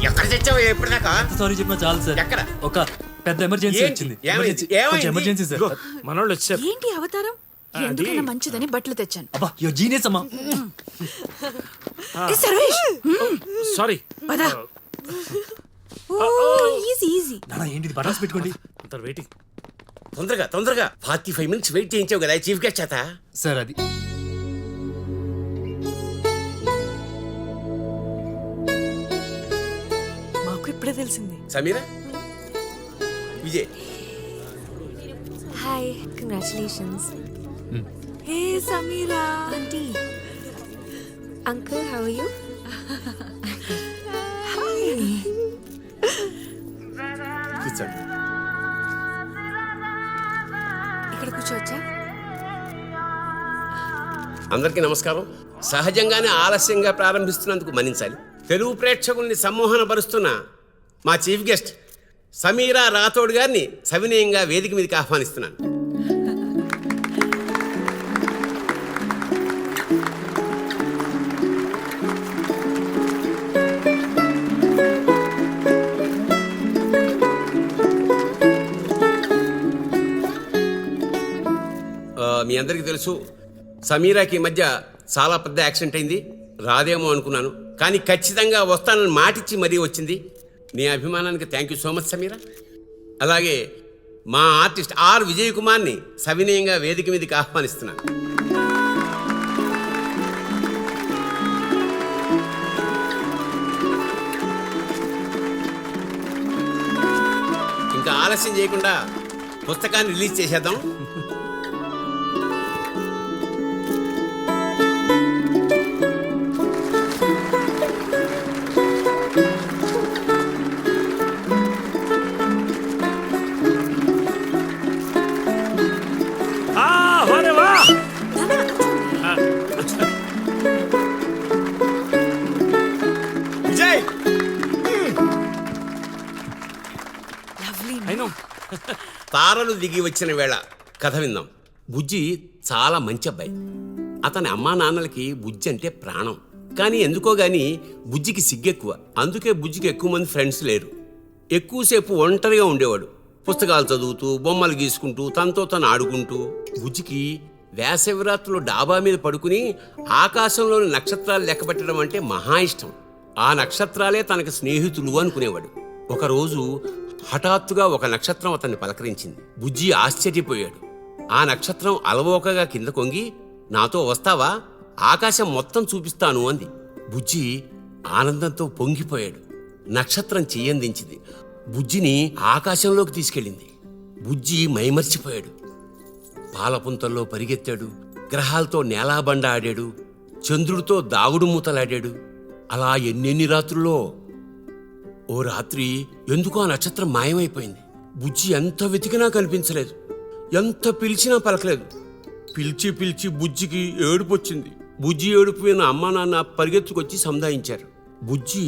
ఎక్కడ తెచ్చావు ఎప్పటిదాకా? సారీ చెప్పినా చాలు సార్. ఎక్కడ? ఒక పెద్ద ఎమర్జెన్సీ ఏంటి? వచ్చింది. ఏమైంది? ఏమైంది? Emergency sir. మనోళ్ళు వచ్చారు. ఏంటి అవతారం? ఎందుకైనా మంచిదని బట్టలు తెచ్చాను. అబ్బా యో జీనియస్ అమ్మా. ఏ సర్వేష్, సారీ. పద. Easy easy. నాన్న ఏంటి బటాస్ పెట్టుకోండి. అంటారు వెయిటింగ్. తొందరగా 45 మినిట్స్ వెయిట్ చేయించావు కదా చీఫ్ గెస్ట్ చేత. సార్ అది మాకు ఇప్పుడే తెలిసింది. Sameera, Vijay, Hi, congratulations. Hey Sameera. Auntie. Uncle, how are you? కూర్చోండి. ఇక్కడ కూర్చోవచ్చా? అందరికీ నమస్కారం. సహజంగానే ఆలస్యంగా ప్రారంభిస్తున్నందుకు మన్నించాలి. తెలుగు ప్రేక్షకుల్ని సమ్మోహన పరుస్తున్న మా చీఫ్ గెస్ట్ సమీరా రాథోడ్ గారిని సవినయంగా వేదిక మీదకి ఆహ్వానిస్తున్నాను. మీ అందరికీ తెలుసు, సమీరాకి ఈ మధ్య చాలా పెద్ద యాక్సిడెంట్ అయింది. రాదేమో అనుకున్నాను, కానీ ఖచ్చితంగా వస్తానని మాటిచ్చి మరీ వచ్చింది. నీ అభిమానానికి thank you so much Sameera. అలాగే మా ఆర్టిస్ట్ ఆర్ విజయ్ కుమార్ని సవినయంగా వేదిక మీదకి ఆహ్వానిస్తున్నాను. ఇంకా ఆలస్యం చేయకుండా పుస్తకాన్ని రిలీజ్ చేసేద్దాం. విజయ్, తారలు దిగి వచ్చిన వేళ కథ విందాం. బుజ్జి చాలా మంచి అబ్బాయి. అతని అమ్మా నాన్నలకి బుజ్జి అంటే ప్రాణం. కానీ ఎందుకో గాని బుజ్జికి సిగ్గెక్కువ. అందుకే బుజ్జికి ఎక్కువ మంది ఫ్రెండ్స్ లేరు. ఎక్కువసేపు ఒంటరిగా ఉండేవాడు. పుస్తకాలు చదువుతూ, బొమ్మలు గీసుకుంటూ, తనతో తను ఆడుకుంటూ. బుజ్జికి వేసవిరాత్రులు డాబా మీద పడుకుని ఆకాశంలోని నక్షత్రాలు లెక్కపెట్టడం అంటే మహా ఇష్టం. ఆ నక్షత్రాలే తనకు స్నేహితులు అనుకునేవాడు. ఒకరోజు హఠాత్తుగా ఒక నక్షత్రం అతన్ని పలకరించింది. బుజ్జి ఆశ్చర్యపోయాడు. ఆ నక్షత్రం అలవోకగా కింద కొంగి, నాతో వస్తావా, ఆకాశం మొత్తం చూపిస్తాను అంది. బుజ్జి ఆనందంతో పొంగిపోయాడు. నక్షత్రం చెయ్యందించింది. బుజ్జిని ఆకాశంలోకి తీసుకెళ్ళింది. బుజ్జి మైమర్చిపోయాడు. పాలపుంతల్లో పరిగెత్తాడు. గ్రహాలతో నేలాబండ ఆడాడు. చంద్రుడితో దాగుడు మూతలాడాడు. అలా ఎన్నెన్ని రాత్రుల్లో. ఓ రాత్రి ఎందుకో ఆ నక్షత్రం మాయమైపోయింది. బుజ్జి ఎంత వెతికినా కనిపించలేదు. ఎంత పిలిచినా పలకలేదు. పిలిచి బుజ్జికి ఏడుపు వచ్చింది. బుజ్జి ఏడుపు విన్న అమ్మా నాన్న పరిగెత్తుకొచ్చి సంధాయించారు. బుజ్జి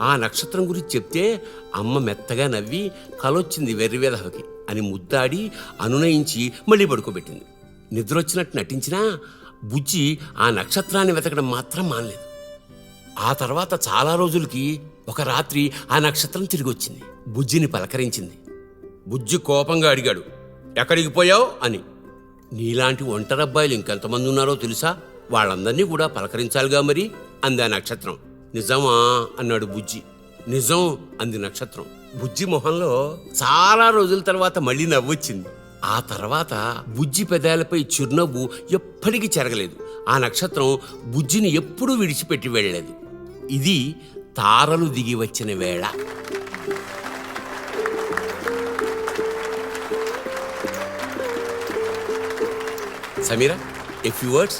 ఆ నక్షత్రం గురించి చెప్తే అమ్మ మెత్తగా నవ్వి కలొచ్చింది వెర్రివేధవకి అని ముద్దాడి అనునయించి మళ్ళీ పడుకోబెట్టింది. నిద్రొచ్చినట్టు నటించినా బుజ్జి ఆ నక్షత్రాన్ని వెతకడం మాత్రం మానలేదు. ఆ తర్వాత చాలా రోజులకి ఒక రాత్రి ఆ నక్షత్రం తిరిగి వచ్చింది. బుజ్జిని పలకరించింది. బుజ్జి కోపంగా అడిగాడు, ఎక్కడికి పోయావు అని. నీలాంటి ఒంటరబ్బాయిలు ఇంకెంతమంది ఉన్నారో తెలుసా, వాళ్ళందరినీ కూడా పలకరించాలిగా మరి అంది ఆ నక్షత్రం. నిజమా అన్నాడు బుజ్జి. నిజం అంది నక్షత్రం. బుజ్జి మొహంలో చాలా రోజుల తర్వాత మళ్ళీ నవ్వొచ్చింది. ఆ తర్వాత బుజ్జి పెదాలపై చిరునవ్వు ఎప్పటికీ చెరగలేదు. ఆ నక్షత్రం బుజ్జిని ఎప్పుడూ విడిచిపెట్టి వెళ్ళలేదు. ఇది తారలు దిగి వచ్చిన వేళ. Sameera, a few words.